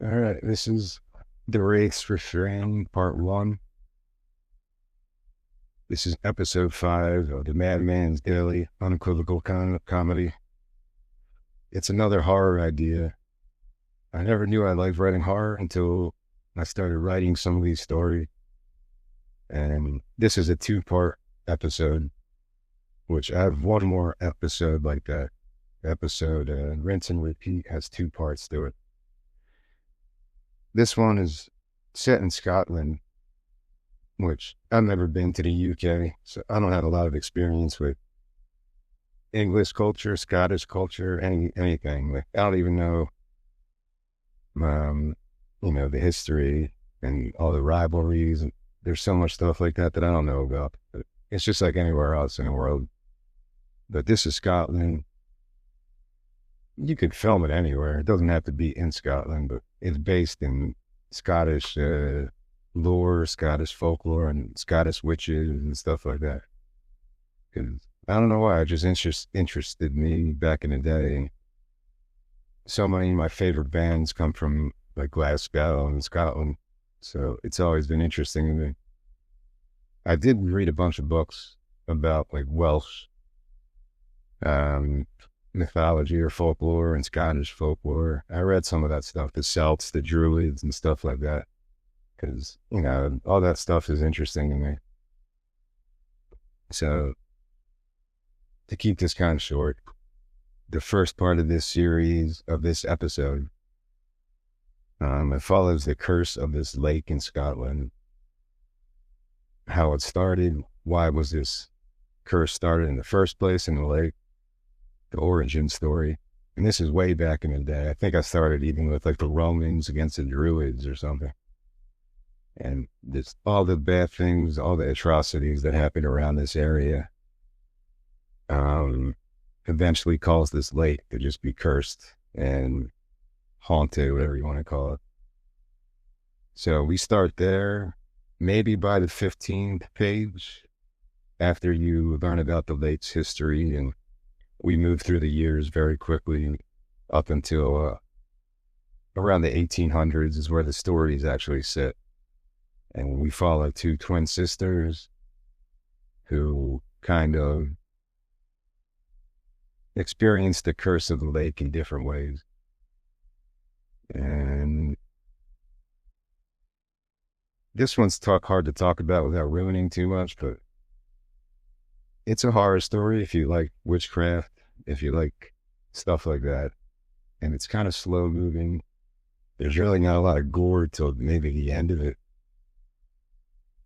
All right, this is the Wraith's Refrain Part 1. This is episode 5 of the Madman's Daily Unequivocal Comedy. It's another horror idea. I never knew I liked writing horror until I started writing some of these stories. And this is a 2-part episode, which I have one more episode like that. Episode Rinse and Repeat has 2 parts to it. This one is set in Scotland, which I've never been to the UK, so I don't have a lot of experience with English culture, Scottish culture, anything. Like, I don't even know, the history and all the rivalries. And there's so much stuff like that I don't know about. But it's just like anywhere else in the world. But this is Scotland. You could film it anywhere. It doesn't have to be in Scotland, but it's based in Scottish lore, Scottish folklore, and Scottish witches and stuff like that. Because I don't know why, it just interested me back in the day. So many of my favorite bands come from like Glasgow and Scotland, so it's always been interesting to me. I did read a bunch of books about like Welsh mythology or folklore and Scottish folklore. I read some of that stuff, the Celts, the Druids, and stuff like that, because all that stuff is interesting to me. So to keep this kind of short, the first part of this series, of this episode, it follows the curse of this lake in Scotland, how it started, why was this curse started in the first place in the lake, the origin story. And this is way back in the day. I think I started even with like the Romans against the Druids or something. And this, all the bad things, all the atrocities that happened around this area, eventually caused this lake to just be cursed and haunted, whatever you want to call it. So we start there, maybe by the 15th page, after you learn about the lake's history, and we move through the years very quickly up until around the 1800s is where the stories actually sit. And we follow 2 twin sisters who kind of experience the curse of the lake in different ways. And this one's hard to talk about without ruining too much, but it's a horror story if you like witchcraft, if you like stuff like that. And it's kind of slow moving. There's really not a lot of gore till maybe the end of it.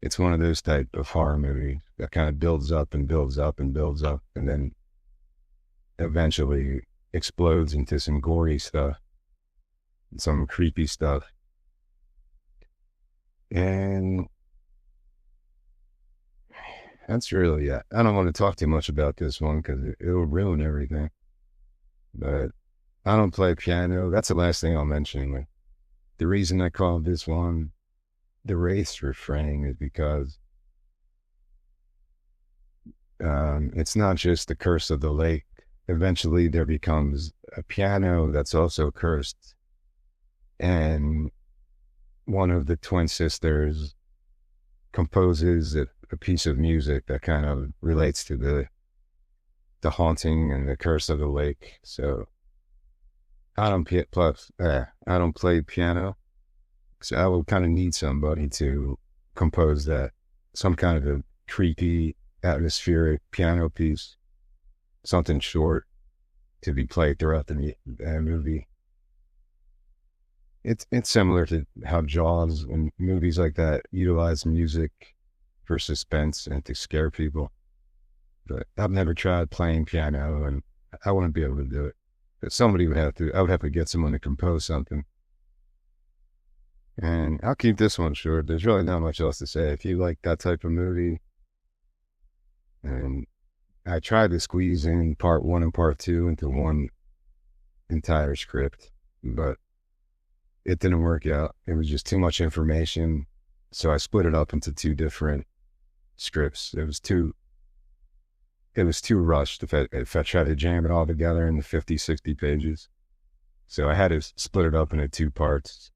It's one of those type of horror movies that kind of builds up and builds up and builds up, and then eventually explodes into some gory stuff, some creepy stuff. And that's really it. I don't want to talk too much about this one because it'll ruin everything. But I don't play piano. That's the last thing I'll mention. Like, the reason I call this one the Wraith's Refrain is because it's not just the curse of the lake. Eventually there becomes a piano that's also cursed. And one of the twin sisters composes a piece of music that kind of relates to the haunting and the curse of the lake. So I don't play piano, so I will kind of need somebody to compose that, some kind of a creepy, atmospheric piano piece, something short to be played throughout the movie. It's similar to how Jaws and movies like that utilize music for suspense and to scare people. But I've never tried playing piano, and I wouldn't be able to do it. But somebody would have to. I would have to get someone to compose something. And I'll keep this one short. There's really not much else to say. If you like that type of movie, and I tried to squeeze in part 1 and part 2 into one entire script, but it didn't work out. It was just too much information. So I split it up into 2 different scripts. It was too rushed if I tried to jam it all together in the 50, 60 pages. So I had to split it up into 2 parts.